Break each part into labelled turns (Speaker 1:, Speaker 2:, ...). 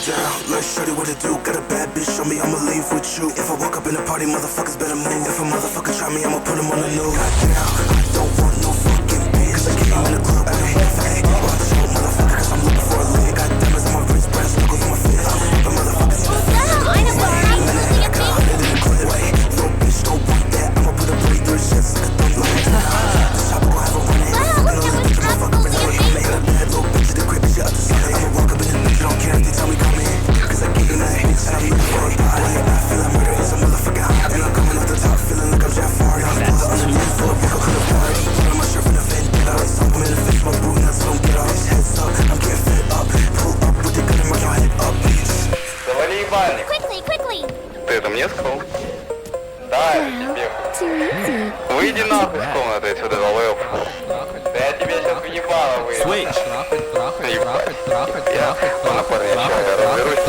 Speaker 1: Down, like shorty, what it do? Got a bad bitch, show me I'ma leave with you. If I walk up in the party, motherfuckers better move. If a motherfucker try me, I'ma put him on the news. Goddamn, I don't want no fucking bitch. Cause I came in the club with a hey, watch out, motherfucker, cause I'm looking for a lick. Got diamonds on my wrist, brass knuckles on my fist. I'm slipping motherfuckers in the face. I got 100 in the clip. Wait, little bitch, don't want that. I'ma put a blade through his chest like a thumb like that. This chopper gon' have a running. Fucking on this bitch, motherfucker, bitch, I'm coming. Got a bad little bitch in the crib, and she up to something. I'ma walk up in this bitch, don't care if they tell me come in. Cause I get in that bitch, and I'm looking for a body. I feel like murder is a motherfucker. And I'm coming off the top, feeling like I'm Jafari. I'm pulling on the dance floor, walk up to the party. Put on my shirt from the vendetta. I'm in the face, my boot nuts don't get off. Heads up, I'm getting fed up. Pull up with the gun and mark your head up, bitch.
Speaker 2: Завали ебальник.
Speaker 3: Quickly.
Speaker 2: Ты это мне сказал? Да, это тебе. Выйди нахуй с комнаты отсюда, долбоёб. Да я тебе сейчас в ебало выйду.
Speaker 4: Switch.
Speaker 2: Я на парня разберусь.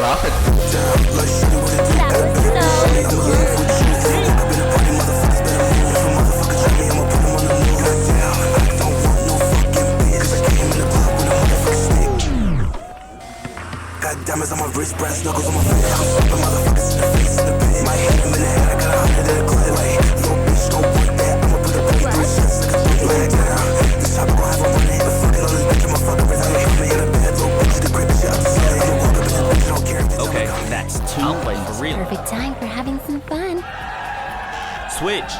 Speaker 1: Got diamonds on my wrist, brass knuckles on my face. I'm slapping motherfuckers in the face in the pit. My head in the head, I got 100 in the clip. Wait, little bitch, don't want that. I'ma put a blade through his chest like a thumb like that. This chopper gon' have a running. But fucking on this bitch, I'ma fuck her as I come in a bad little bitch in the crib, and she up to something. I'ma walk up in this bitch, don't care if they tell me
Speaker 4: Okay,
Speaker 1: come in.
Speaker 4: that's two for real.
Speaker 3: Perfect time for having some fun.
Speaker 4: Switch.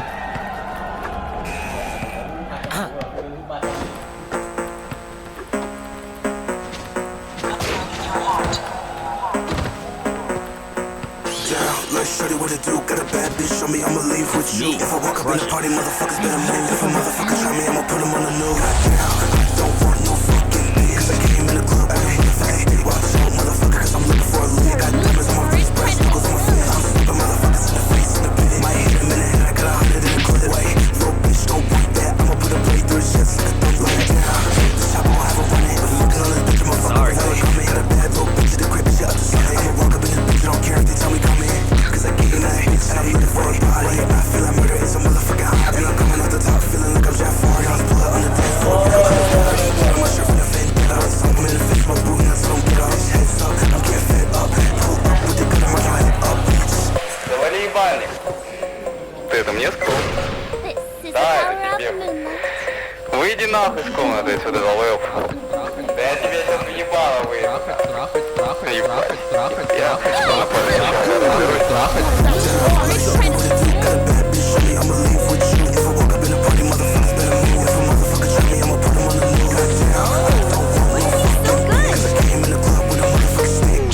Speaker 1: Down, like shorty, what it do? Got a bad bitch, show me I'ma leave with you. If I walk up in the party, motherfuckers better move. If a motherfucker try me, I'ma put him on the news. Goddamn, I don't want no fucking bitch. Cause I came in the club with a hey, watch out, motherfucker, cause I'm looking for a lick. Got diamonds on my wrist, brass knuckles on my fist. I'm slipping motherfuckers in the face in the pit. My head in the head, I got 100 in the clip. Wait, little bitch, don't want that. I'ma put a blade through his chest like a thumb like that. This chopper gon' have a running. But looking on this bitch, I'ma fuck her as I come in. Got a bad little bitch in the crib, and she up to something. I'ma walk up in this bitch, don't care if they tell me come in. Cause I get in that bitch, and I'm looking for a body. I feel like murder is a motherfucker. And I'm coming off the top, feeling like I'm Jafari. I'm pulling on the dance floor, walk up to the party. Put on my shirt from the vendetta. I'm in the face, my boot nuts don't get off. Heads up, I'm getting fed up. Pull up with the gun and mark your head up, bitch.
Speaker 2: Завали ебальник. Ты это мне сказал?
Speaker 3: This is the
Speaker 2: Да,
Speaker 3: power
Speaker 2: это
Speaker 3: of
Speaker 2: тебе.
Speaker 3: the moonlight.
Speaker 2: Выйди нахуй с комнаты отсюда, долбоёб. Да я тебе сейчас в ебало выйду. Я на парня разберусь.
Speaker 1: Got a bad bitch, show me I'ma leave with you. If I walk up in the party, motherfuckers better move. If a motherfucker try me, I'ma put him on the news. Goddamn, I don't want no fucking bitch. Cause I came in the club with a motherfucking stick.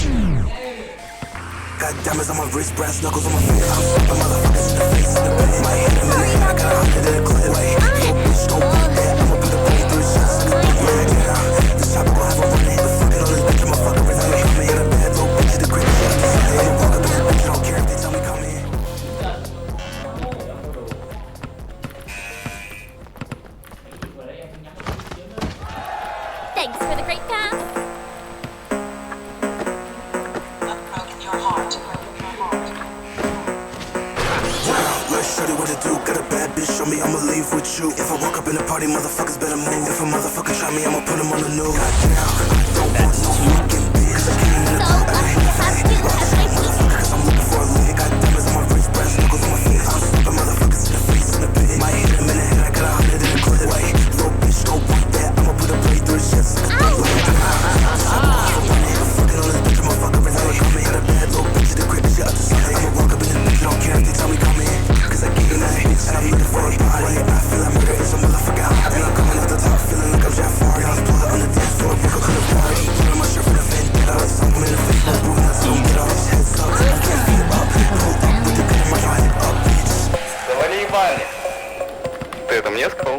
Speaker 1: Got diamonds on my wrist, brass knuckles on my fist. I'm slapping motherfuckers in the face in the pit. My head in the head, I got 100 in the clip. Wait, little bitch, don't want that. I'ma put a blade through his chest like a thumb like that. This chopper gon' have a running. But fucking on this bitch, I'ma fuck her as I come in. Got a bad little bitch in the crib, and she up to something. I'ma walk up in this bitch, don't care if they tell me come in.
Speaker 3: Thanks for the great pass.
Speaker 1: Like shorty, what it do? Got a bad bitch, show me I'ma leave with you. If I walk up in the party, motherfuckers better move. If a motherfucker try me, I'ma put him on the news. Goddamn, I don't want no fucking bitch. Cause I came in the
Speaker 3: So
Speaker 1: club
Speaker 3: lucky to have you as my
Speaker 1: motherfucker, cause I'm looking for a lick. Got diamonds on my wrist, brass knuckles on my fist. I'm slipping motherfuckers in the face in the pit. My head in the head, I got 100 in the clip. Wait, little bitch, don't want that. I'ma put a blade through his chest like a thumb like that. Fucking on this bitch, I'ma fuck her as I come in. Got a bad little bitch in the crib, and she up to something. I'ma walk up in this bitch, don't care if they tell me come in. Cause I get in that bitch, and I'm looking for a body. I feel like murder is a motherfucker. And I'm coming off the top, feeling like I'm Jafari. I'm pulling on the dance floor, walk up to the party. Put on my shirt from the vendetta. I'm in the face, my boot nuts don't get off. Heads up, I'm getting fed up. Pull up with the gun and mark your head up, bitch.
Speaker 2: Завали ебальник. Ты это мне сказал?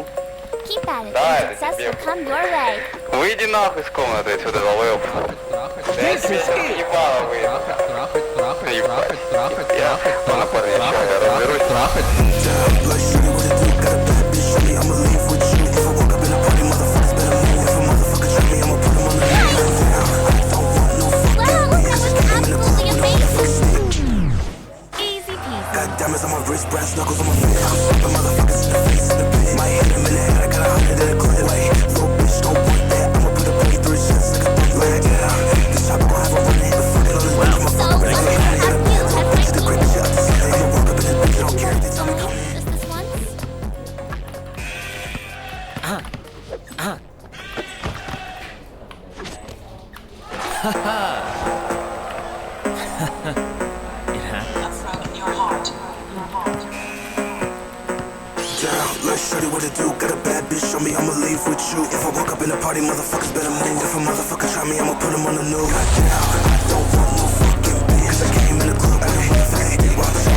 Speaker 3: Keep at it.
Speaker 2: Да,
Speaker 3: and
Speaker 2: это
Speaker 3: success
Speaker 2: тебе.
Speaker 3: will come your way.
Speaker 2: Выйди нахуй с комнаты отсюда, долбоёб. Да я тебе сейчас в ебало выйду. Я на парня разберусь.
Speaker 1: Down, like shorty, what it do? Got a bad bitch, show me I'ma leave with you. If I walk up in the party, motherfuckers better move. If a motherfucker try me, I'ma put him on the news. Goddamn, I don't want no fucking
Speaker 3: Wow,
Speaker 1: bitch.
Speaker 3: that was
Speaker 1: Cause I came in the club
Speaker 3: absolutely
Speaker 1: with a motherfucking stick.
Speaker 3: Easy peasy.
Speaker 1: Got diamonds on my wrist, brass knuckles on my fist. I'm slapping motherfuckers in the face in the pit. My head in the head, I got 100 in the clip. Wait, little bitch, don't want that. I'ma put a blade through his chest like a thumb like that. This chopper gon' have a running. But fucking on
Speaker 4: It happens.
Speaker 1: Down, let's show you what to do. Got a bad bitch on me, I'ma leave with you. If I walk up in the party, motherfuckers better move. If a motherfucker try me, I'ma put him on the news. Down, I don't want no fucking bitch. 'Cause I came in the club, I don't want to watch.